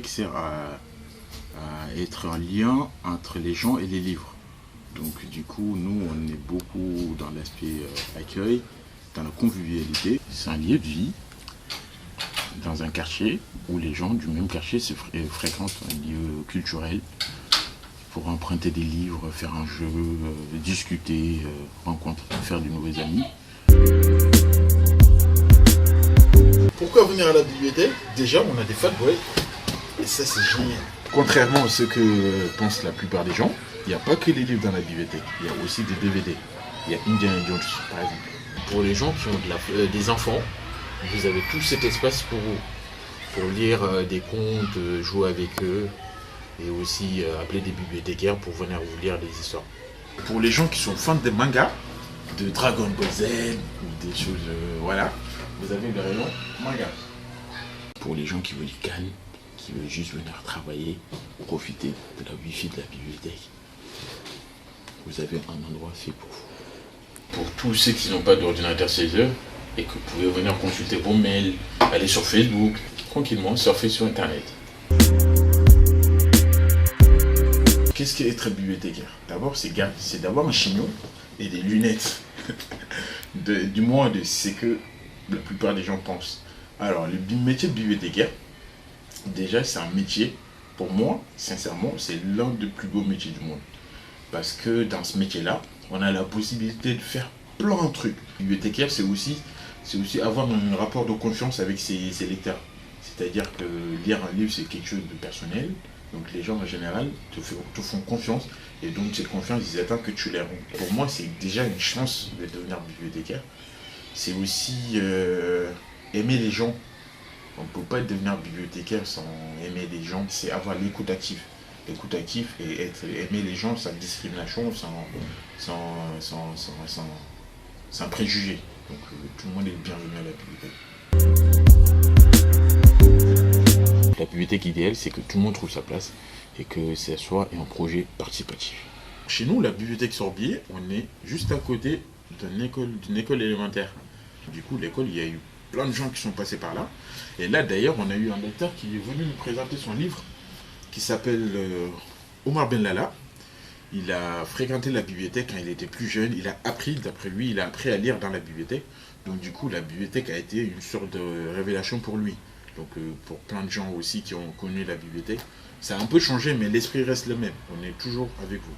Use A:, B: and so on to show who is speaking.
A: bibliothèque sert à être un lien entre les gens et les livres. Donc du coup, nous, on est beaucoup dans l'aspect accueil, dans la convivialité. C'est un lieu de vie, dans un quartier où les gens du même quartier se fréquentent, un lieu culturel, pour emprunter des livres, faire un jeu, discuter, rencontrer, faire de nouveaux amis.
B: Pourquoi venir à la bibliothèque? Déjà, on a des fat boys, et ça c'est génial. Contrairement à ce que pensent la plupart des gens, il n'y a pas que les livres dans la bibliothèque, il y a aussi des DVD. Il y a Indiana Jones, par exemple. Pour les gens qui ont des enfants, vous avez tout cet espace pour vous. Pour lire des contes, jouer avec eux, et aussi appeler des bibliothécaires pour venir vous lire des histoires. Pour les gens qui sont fans de manga, de Dragon Ball Z, ou des choses, voilà, vous avez le rayon manga.
A: Pour les gens qui veulent du calme, qui veulent juste venir travailler, profiter de la wifi de la bibliothèque, vous avez un endroit fait pour vous. Pour tous ceux qui n'ont pas d'ordinateur chez eux et que vous pouvez venir consulter vos mails, aller sur Facebook, tranquillement, surfer sur Internet.
B: Qu'est-ce qu'être bibliothécaire? D'abord, c'est d'avoir un chignon et des lunettes. Du moins, c'est que la plupart des gens pensent. Alors, le métier de bibliothécaire, déjà, c'est un métier, pour moi, sincèrement, c'est l'un des plus beaux métiers du monde. Parce que dans ce métier-là, on a la possibilité de faire plein de trucs. Bibliothécaire, c'est aussi avoir un rapport de confiance avec ses lecteurs. C'est-à-dire que lire un livre, c'est quelque chose de personnel. Donc les gens, en général, te font confiance. Et donc, cette confiance, ils attendent que tu les rends. Pour moi, c'est déjà une chance de devenir bibliothécaire. C'est aussi aimer les gens. On ne peut pas devenir bibliothécaire sans aimer les gens. C'est avoir l'écoute active. L'écoute active et aimer les gens sans discrimination, sans préjugés. Donc tout le monde est bienvenu à la bibliothèque.
A: La bibliothèque idéale, c'est que tout le monde trouve sa place et que ce soit un projet participatif.
B: Chez nous, la bibliothèque Sorbier, on est juste à côté d'une école élémentaire. Du coup, l'école, il y a eu plein de gens qui sont passés par là. Et là, d'ailleurs, on a eu un lecteur qui est venu nous présenter son livre qui s'appelle Omar Ben Lala. Il a fréquenté la bibliothèque quand il était plus jeune. Il a appris, d'après lui, il a appris à lire dans la bibliothèque. Donc du coup, la bibliothèque a été une sorte de révélation pour lui. Donc pour plein de gens aussi qui ont connu la bibliothèque. Ça a un peu changé, mais l'esprit reste le même. On est toujours avec vous.